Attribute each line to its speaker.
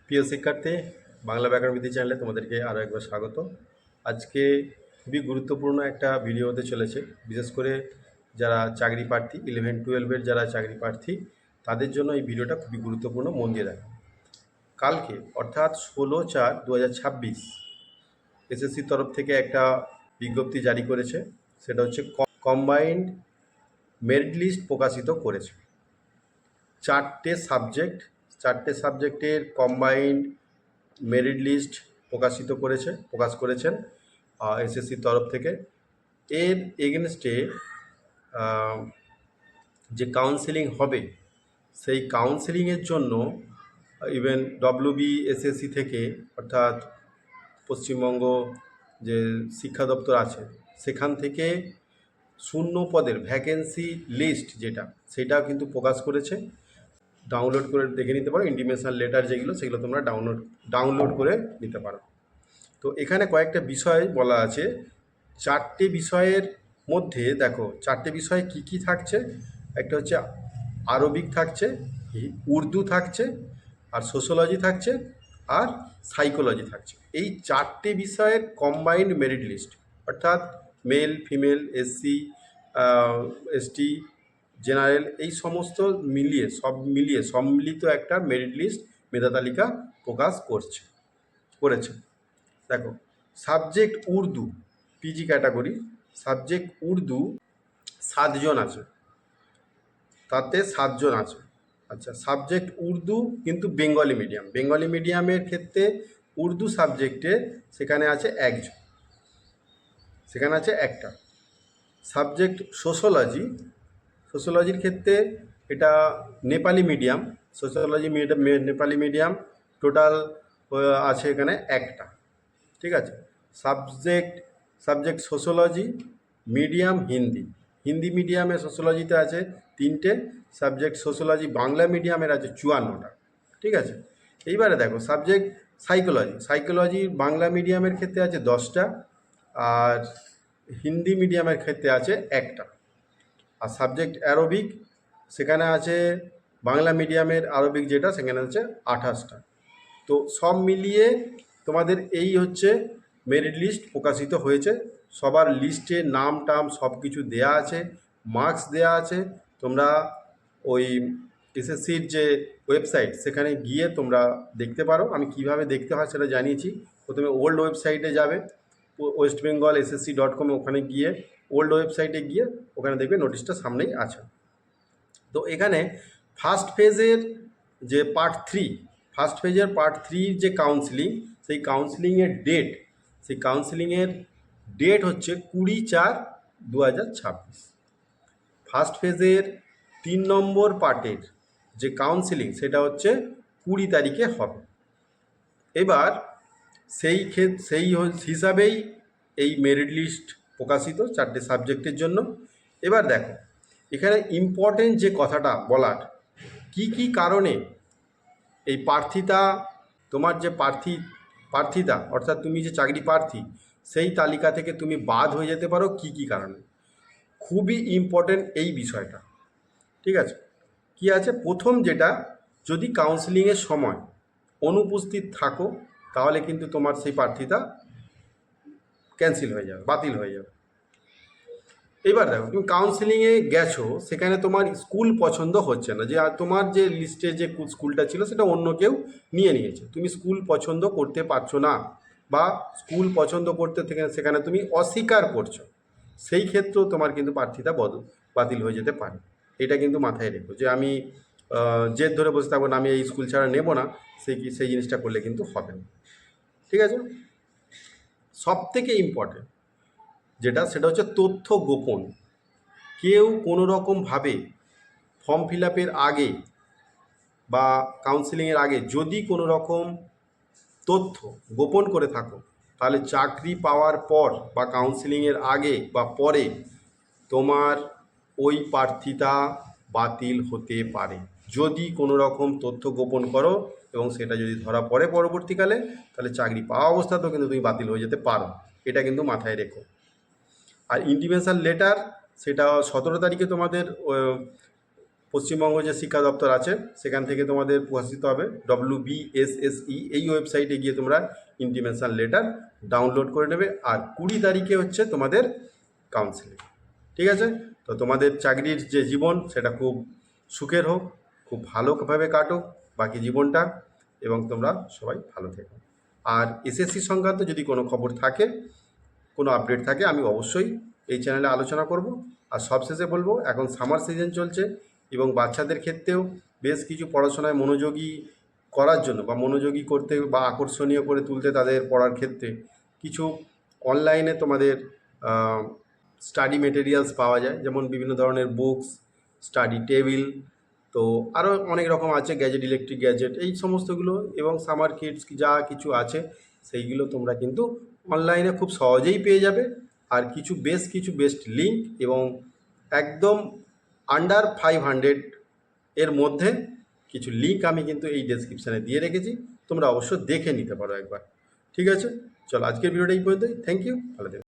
Speaker 1: প্রিয় শিক্ষার্থী, বাংলা ব্যাকরণ বিদ্যা চ্যানেলে তোমাদেরকে আরও একবার স্বাগত। আজকে খুবই গুরুত্বপূর্ণ একটা ভিডিও হতে চলেছে। বিশেষ করে যারা চাকরি প্রার্থী 11-12-এর যারা চাকরি প্রার্থী তাদের জন্য এই ভিডিওটা খুবই গুরুত্বপূর্ণ, মন দিয়ে দেখো। কালকে অর্থাৎ 16/4/2026 এসএসসির তরফ থেকে একটা বিজ্ঞপ্তি জারি করেছে। সেটা হচ্ছে কম্বাইন্ড মেরিট লিস্ট প্রকাশিত করেছে। চারটে সাবজেক্টের কম্বাইন্ড মেরিট লিস্ট প্রকাশ করেছেন এসএসসির তরফ থেকে। এর এগেনস্টে যে কাউন্সেলিং হবে, সেই কাউন্সেলিংয়ের জন্য ইভেন WBSSC থেকে, অর্থাৎ পশ্চিমবঙ্গ যে শিক্ষা দপ্তর আছে, সেখান থেকে শূন্য পদের ভ্যাকেন্সি লিস্ট সেটাও কিন্তু প্রকাশ করেছে। ডাউনলোড করে দেখে নিতে পারো। ইন্টিমেশন লেটার সেগুলো তোমরা ডাউনলোড করে নিতে পারো। তো এখানে কয়েকটা বিষয় বলা আছে। চারটে বিষয়ের মধ্যে দেখো, চারটে বিষয় কি কি থাকছে। একটা হচ্ছে আরবিক থাকছে, উর্দু থাকছে, আর সোশ্যোলজি থাকছে, আর সাইকোলজি থাকছে। এই চারটে বিষয়ের কম্বাইন্ড মেরিট লিস্ট, অর্থাৎ male, female, SC, ST, general, এই সমস্ত সম্মিলিত একটা মেরিট লিস্ট, মেধা তালিকা প্রকাশ করেছে। দেখো, subject Urdu, PG category subject Urdu 7 জন আছে, তাতে 7 জন আছে। আচ্ছা, সাবজেক্ট উর্দু কিন্তু বেঙ্গলি মিডিয়ামের ক্ষেত্রে উর্দু সাবজেক্টে সেখানে আছে একটা। সাবজেক্ট সোশ্যোলজির ক্ষেত্রে এটা Nepali medium, Nepali medium, total আছে এখানে একটা। ঠিক আছে। সাবজেক্ট সোশ্যোলজি মিডিয়াম হিন্দি মিডিয়ামে সোশ্যোলজিতে আছে 3টে। সাবজেক্ট সোশ্যোলজি বাংলা মিডিয়ামের আছে 54টা। ঠিক আছে। এইবারে দেখো, সাবজেক্ট সাইকোলজি বাংলা মিডিয়ামের ক্ষেত্রে আছে 10টা, আর হিন্দি মিডিয়ামের ক্ষেত্রে আছে একটা। আর সাবজেক্ট অ্যারোবিক, সেখানে আছে বাংলা মিডিয়ামের আরবিক সেখানে আছে 28টা। তো সব মিলিয়ে তোমাদের এই হচ্ছে মেরিট লিস্ট প্রকাশিত হয়েছে। সবার লিস্টে নাম টাম সব কিছু দেয়া আছে, মার্কস দেয়া আছে। তোমরা ওই এসএসসির যে ওয়েবসাইট, সেখানে গিয়ে তোমরা দেখতে পারো। আমি কিভাবে দেখতে হয় সেটা জানিয়েছি। প্রথমে ওল্ড ওয়েবসাইটে যাবে, westbengalssc.com, ওখানে গিয়ে ওল্ড ওয়েবসাইটে গিয়ে ওখানে দেখবে নোটিশটা সামনেই আছে। তো এখানে ফার্স্ট ফেজের পার্ট 3 যে কাউন্সিলিং, সেই কাউন্সিলিংয়ের ডেট হচ্ছে 20/4/2026। ফার্স্ট ফেজের 3 নম্বর পার্টের যে কাউন্সিলিং, সেটা হচ্ছে 20 তারিখে হবে। এবার সেই হিসাবেই এই মেরিট লিস্ট প্রকাশিত চারটে সাবজেক্টের জন্য। এবার দেখো, এখানে ইম্পর্টেন্ট যে কথাটা বলার, কি কি কারণে এই তোমার যে প্রার্থিতা, অর্থাৎ তুমি যে চাকরি প্রার্থী, সেই তালিকা থেকে তুমি বাদ হয়ে যেতে পারো কি কি কারণে। খুবই ইম্পর্টেন্ট এই বিষয়টা। ঠিক আছে। কি আছে, প্রথম যেটা, যদি কাউন্সিলিংয়ের সময় অনুপস্থিত থাকো, তাহলে কিন্তু তোমার সেই প্রার্থিতা বাতিল হয়ে যাবে। এবার দেখো, তুমি কাউন্সিলিংয়ে গেছো, সেখানে তোমার স্কুল পছন্দ হচ্ছে না, তোমার যে লিস্টে যে স্কুলটা ছিল সেটা অন্য কেউ নিয়েছে, তুমি স্কুল পছন্দ করতে পারছো না, বা স্কুল পছন্দ করতে থেকে সেখানে তুমি অস্বীকার করছো, সেই ক্ষেত্রেও তোমার কিন্তু প্রার্থিতা বাতিল হয়ে যেতে পারে। এটা কিন্তু মাথায় রেখো, যে আমি জেদ ধরে বসে থাকবো না, আমি এই স্কুল ছাড়া নেব না, সেই জিনিসটা করলে কিন্তু হবে না। ঠিক আছে। সব থেকে ইম্পর্টেন্ট সেটা হচ্ছে তথ্য গোপন। কেউ কোনো রকমভাবে ফর্ম ফিল আপের আগে বা কাউন্সিলিংয়ের আগে যদি কোনো রকম তথ্য গোপন করে থাকো, তাহলে চাকরি পাওয়ার পর বা কাউন্সিলিংয়ের আগে বা পরে তোমার ওই প্রার্থিতা বাতিল হতে পারে। যদি কোনো রকম তথ্য গোপন করো এবং সেটা যদি ধরা পড়ে পরবর্তীকালে, তাহলে চাকরি পাওয়া অবস্থাতেও কিন্তু তুমি বাতিল হয়ে যেতে পারো। এটা কিন্তু মাথায় রেখো। আর ইন্টিমেশন লেটার, সেটা 17 তারিখে তোমাদের পশ্চিমবঙ্গ যে শিক্ষা দপ্তর আছে সেখান থেকে তোমাদের প্রকাশিত হবে WBSSE, এই ওয়েবসাইটে গিয়ে তোমরা ইন্টিমেশন লেটার ডাউনলোড করে নেবে। আর 20 তারিখে হচ্ছে তোমাদের কাউন্সিলিং। ঠিক আছে, তো তোমাদের চাকরির যে জীবন সেটা খুব সুখের হোক, খুব ভালোভাবে কাটুক বাকি জীবনটা, এবং তোমরা সবাই ভালো থেকো। আর SSC সংক্রান্ত যদি কোনো খবর থাকে, কোনো আপডেট থাকে, আমি অবশ্যই এই চ্যানেলে আলোচনা করব। আর সবশেষে বলবো, এখন সামার সিজন চলছে এবং বাচ্চাদের ক্ষেত্রেও বেশ কিছু পড়াশোনায় মনোযোগী করার জন্য বা মনোযোগী করতে বা আকর্ষণীয় করে তুলতে তাদের পড়ার ক্ষেত্রে কিছু অনলাইনে তোমাদের স্টাডি মেটেরিয়ালস পাওয়া যায়, যেমন বিভিন্ন ধরনের বুকস, স্টাডি টেবিল, তো আরও অনেক রকম আছে, গ্যাজেট, ইলেকট্রিক গ্যাজেট, এই সমস্তগুলো এবং সামার কিটস যা কিছু আছে সেইগুলো তোমরা কিন্তু অনলাইনে খুব সহজেই পেয়ে যাবে। আর কিছু বেস্ট লিঙ্ক এবং একদম আন্ডার 500 এর মধ্যে কিছু লিঙ্ক আমি কিন্তু এই ডেসক্রিপশানে দিয়ে রেখেছি, তোমরা অবশ্য দেখে নিতে পারো একবার। ঠিক আছে, চলো আজকের ভিডিওটা এই পর্যন্তই। থ্যাংক ইউ, ভালো থেকো।